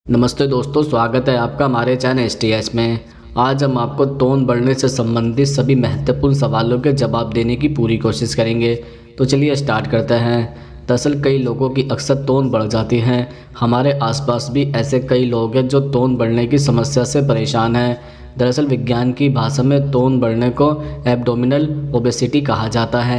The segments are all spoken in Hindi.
नमस्ते दोस्तों, स्वागत है आपका हमारे चैनल STS में। आज हम आपको तोंद बढ़ने से संबंधित सभी महत्वपूर्ण सवालों के जवाब देने की पूरी कोशिश करेंगे। तो चलिए स्टार्ट करते हैं। दरअसल कई लोगों की अक्सर तोंद बढ़ जाती हैं। हमारे आसपास भी ऐसे कई लोग हैं जो तोंद बढ़ने की समस्या से परेशान हैं। दरअसल विज्ञान की भाषा में तोंद बढ़ने को एब्डोमिनल ओबेसिटी कहा जाता है।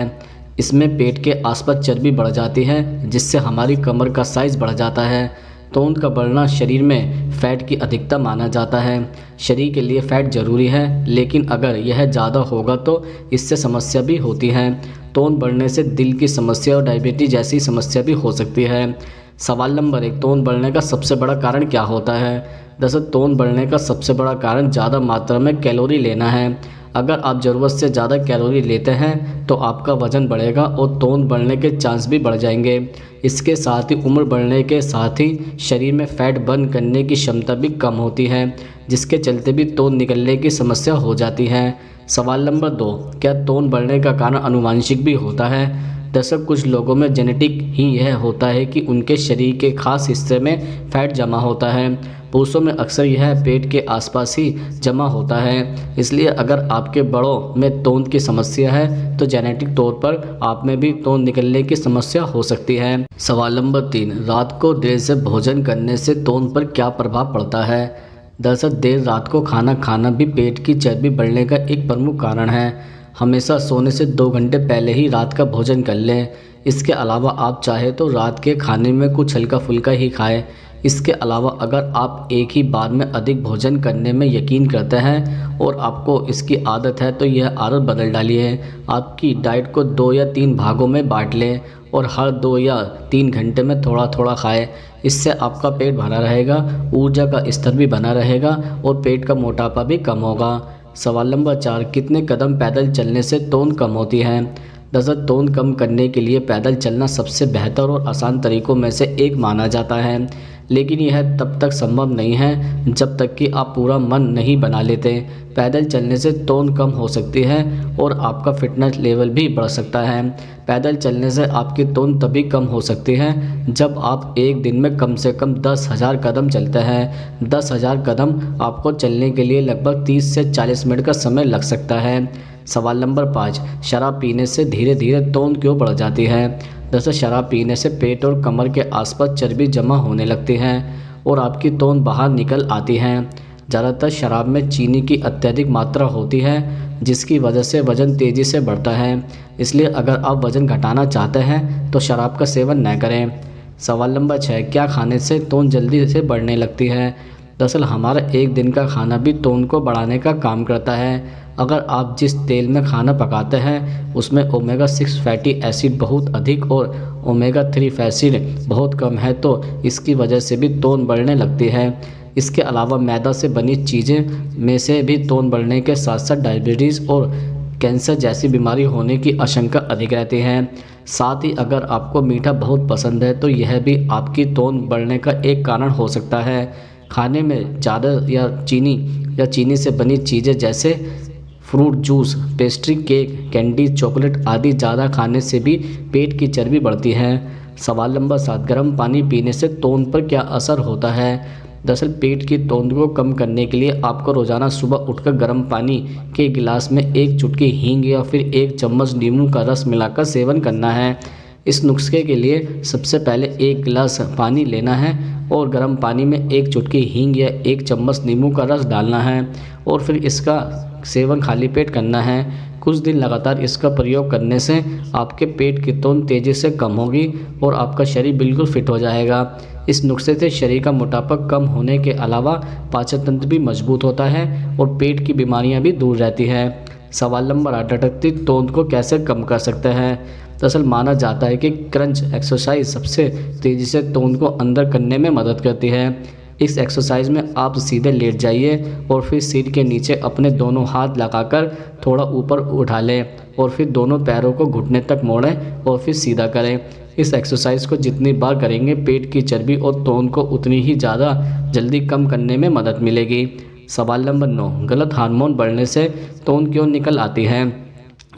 इसमें पेट के आसपास चर्बी बढ़ जाती है, जिससे हमारी कमर का साइज़ बढ़ जाता है। तोंद का बढ़ना शरीर में फ़ैट की अधिकता माना जाता है। शरीर के लिए फ़ैट ज़रूरी है, लेकिन अगर यह ज़्यादा होगा तो इससे समस्या भी होती है। तोंद बढ़ने से दिल की समस्या और डायबिटीज़ जैसी समस्या भी हो सकती है। सवाल नंबर 1, तोंद बढ़ने का सबसे बड़ा कारण क्या होता है? दरअसल तोंद बढ़ने का सबसे बड़ा कारण ज़्यादा मात्रा में कैलोरी लेना है। अगर आप ज़रूरत से ज़्यादा कैलोरी लेते हैं तो आपका वज़न बढ़ेगा और तोंद बढ़ने के चांस भी बढ़ जाएंगे। इसके साथ ही उम्र बढ़ने के साथ ही शरीर में फ़ैट बर्न करने की क्षमता भी कम होती है, जिसके चलते भी तोंद निकलने की समस्या हो जाती है। सवाल नंबर 2, क्या तोंद बढ़ने का कारण आनुवांशिक भी होता है? दरअसल कुछ लोगों में जेनेटिक ही यह होता है कि उनके शरीर के खास हिस्से में फ़ैट जमा होता है। पुरुषों में अक्सर यह पेट के आसपास ही जमा होता है। इसलिए अगर आपके बड़ों में तोंद की समस्या है तो जेनेटिक तौर पर आप में भी तोंद निकलने की समस्या हो सकती है। सवाल नंबर 3, रात को देर से भोजन करने से तोंद पर क्या प्रभाव पड़ता है? दरअसल देर रात को खाना खाना भी पेट की चर्बी बढ़ने का एक प्रमुख कारण है। हमेशा सोने से 2 घंटे पहले ही रात का भोजन कर लें। इसके अलावा आप चाहे तो रात के खाने में कुछ हल्का फुल्का ही खाएं। इसके अलावा अगर आप एक ही बार में अधिक भोजन करने में यकीन करते हैं और आपको इसकी आदत है तो यह आदत बदल डालिए। आपकी डाइट को 2 या 3 भागों में बांट लें और हर 2 या 3 घंटे में थोड़ा थोड़ा खाएं। इससे आपका पेट भरा रहेगा, ऊर्जा का स्तर भी बना रहेगा और पेट का मोटापा भी कम होगा। सवाल नंबर 4, कितने कदम पैदल चलने से तोंद कम होती है? दरअसल तोंद कम करने के लिए पैदल चलना सबसे बेहतर और आसान तरीकों में से एक माना जाता है, लेकिन यह तब तक संभव नहीं है जब तक कि आप पूरा मन नहीं बना लेते। पैदल चलने से तोंद कम हो सकती है और आपका फिटनेस लेवल भी बढ़ सकता है। पैदल चलने से आपकी तोंद तभी कम हो सकती है जब आप एक दिन में कम से कम 10,000 कदम चलते हैं। 10,000 कदम आपको चलने के लिए लगभग 30 से 40 मिनट का समय लग सकता है। सवाल नंबर 5, शराब पीने से धीरे धीरे तोंद क्यों बढ़ जाती है? दरअसल शराब पीने से पेट और कमर के आसपास चर्बी जमा होने लगती है और आपकी तोंद बाहर निकल आती है। ज़्यादातर शराब में चीनी की अत्यधिक मात्रा होती है, जिसकी वजह से वज़न तेज़ी से बढ़ता है। इसलिए अगर आप वज़न घटाना चाहते हैं तो शराब का सेवन न करें। सवाल नंबर 6, क्या खाने से तोंद जल्दी से बढ़ने लगती है? दरअसल हमारा एक दिन का खाना भी तोंद को बढ़ाने का काम करता है। अगर आप जिस तेल में खाना पकाते हैं उसमें ओमेगा 6 फैटी एसिड बहुत अधिक और ओमेगा 3 फैसिड बहुत कम है तो इसकी वजह से भी तोंद बढ़ने लगती है। इसके अलावा मैदा से बनी चीज़ें में से भी तोंद बढ़ने के साथ साथ डायबिटीज़ और कैंसर जैसी बीमारी होने की आशंका अधिक रहती है। साथ ही अगर आपको मीठा बहुत पसंद है तो यह भी आपकी तोंद बढ़ने का एक कारण हो सकता है। खाने में ज़्यादा या चीनी से बनी चीज़ें जैसे fruit juice, pastry, cake, candy, chocolate आदि ज़्यादा खाने से भी पेट की चर्बी बढ़ती है। सवाल नंबर 7, गर्म पानी पीने से तोंद पर क्या असर होता है? दरअसल पेट की तोंद को कम करने के लिए आपको रोज़ाना सुबह उठकर गर्म पानी के गिलास में 1 चुटकी हींग या फिर 1 चम्मच नींबू का रस मिलाकर सेवन करना है। इस नुस्खे के लिए सबसे पहले 1 गिलास पानी लेना है और गर्म पानी में 1 चुटकी हींग या 1 चम्मच नींबू का रस डालना है और फिर इसका सेवन खाली पेट करना है। कुछ दिन लगातार इसका प्रयोग करने से आपके पेट की तोंद तेज़ी से कम होगी और आपका शरीर बिल्कुल फिट हो जाएगा। इस नुस्खे से शरीर का मोटापा कम होने के अलावा पाचन तंत्र भी मजबूत होता है और पेट की बीमारियां भी दूर रहती है। सवाल नंबर 8, अटकती तोंद को कैसे कम कर सकते हैं? दरअसल माना जाता है कि क्रंच एक्सरसाइज सबसे तेज़ी से तोंद को अंदर करने में मदद करती है। इस एक्सरसाइज में आप सीधे लेट जाइए और फिर सीट के नीचे अपने दोनों हाथ लगाकर थोड़ा ऊपर उठा लें और फिर दोनों पैरों को घुटने तक मोड़ें और फिर सीधा करें। इस एक्सरसाइज को जितनी बार करेंगे पेट की चर्बी और तोंद को उतनी ही ज़्यादा जल्दी कम करने में मदद मिलेगी। सवाल नंबर 9, गलत हार्मोन बढ़ने से तोंद क्यों निकल आती है?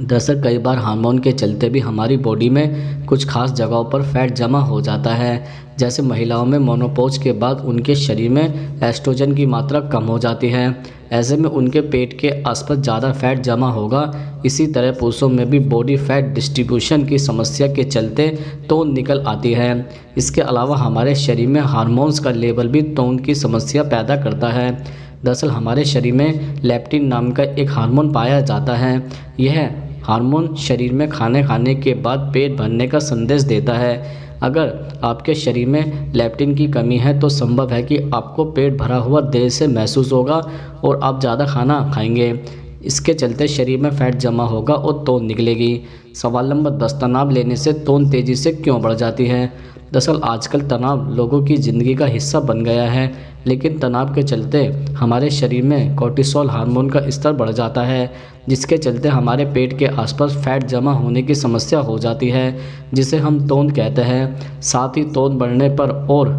दरअसल कई बार हार्मोन के चलते भी हमारी बॉडी में कुछ खास जगहों पर फैट जमा हो जाता है। जैसे महिलाओं में मेनोपॉज के बाद उनके शरीर में एस्ट्रोजन की मात्रा कम हो जाती है। ऐसे में उनके पेट के आसपास ज़्यादा फैट जमा होगा। इसी तरह पुरुषों में भी बॉडी फैट डिस्ट्रीब्यूशन की समस्या के चलते तोंद निकल आती है। इसके अलावा हमारे शरीर में हार्मोन्स का लेवल भी तोंद की समस्या पैदा करता है। दरअसल हमारे शरीर में लेप्टिन नाम का एक हार्मोन पाया जाता है। यह हार्मोन शरीर में खाने खाने के बाद पेट भरने का संदेश देता है। अगर आपके शरीर में लेप्टिन की कमी है तो संभव है कि आपको पेट भरा हुआ देर से महसूस होगा और आप ज़्यादा खाना खाएंगे। इसके चलते शरीर में फैट जमा होगा और तोंद निकलेगी। सवाल नंबर 10, तनाव लेने से तोंद तेज़ी से क्यों बढ़ जाती है? दरअसल आजकल तनाव लोगों की ज़िंदगी का हिस्सा बन गया है, लेकिन तनाव के चलते हमारे शरीर में कोर्टिसोल हार्मोन का स्तर बढ़ जाता है, जिसके चलते हमारे पेट के आसपास फैट जमा होने की समस्या हो जाती है, जिसे हम तोंद कहते हैं। साथ ही तोंद बढ़ने पर और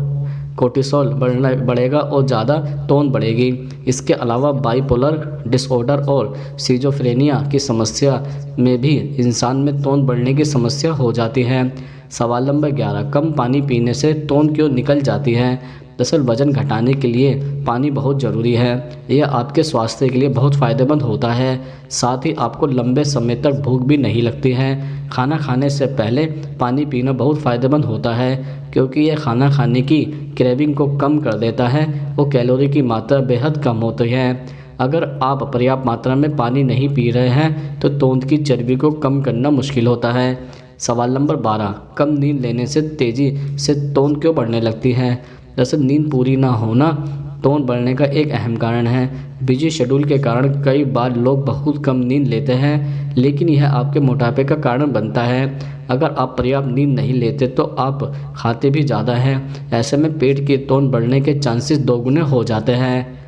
कोर्टिसोल बढ़ेगा और ज़्यादा तोंद बढ़ेगी। इसके अलावा बाइपोलर डिसऑर्डर और सिजोफ्रेनिया की समस्या में भी इंसान में तोंद बढ़ने की समस्या हो जाती है। सवाल नंबर 11, कम पानी पीने से तोंद क्यों निकल जाती है? दरअसल वज़न घटाने के लिए पानी बहुत ज़रूरी है। यह आपके स्वास्थ्य के लिए बहुत फ़ायदेमंद होता है। साथ ही आपको लंबे समय तक भूख भी नहीं लगती है। खाना खाने से पहले पानी पीना बहुत फ़ायदेमंद होता है, क्योंकि यह खाना खाने की क्रेविंग को कम कर देता है और कैलोरी की मात्रा बेहद कम होती है। अगर आप पर्याप्त मात्रा में पानी नहीं पी रहे हैं तो तोंद की चर्बी को कम करना मुश्किल होता है। सवाल नंबर 12, कम नींद लेने से तेज़ी से तोंद क्यों बढ़ने लगती है? दरअसल नींद पूरी ना होना तोंद बढ़ने का एक अहम कारण है। बिजी शेड्यूल के कारण कई बार लोग बहुत कम नींद लेते हैं, लेकिन यह आपके मोटापे का कारण बनता है। अगर आप पर्याप्त नींद नहीं लेते तो आप खाते भी ज़्यादा हैं। ऐसे में पेट की तोंद बढ़ने के चांसेस दोगुने हो जाते हैं।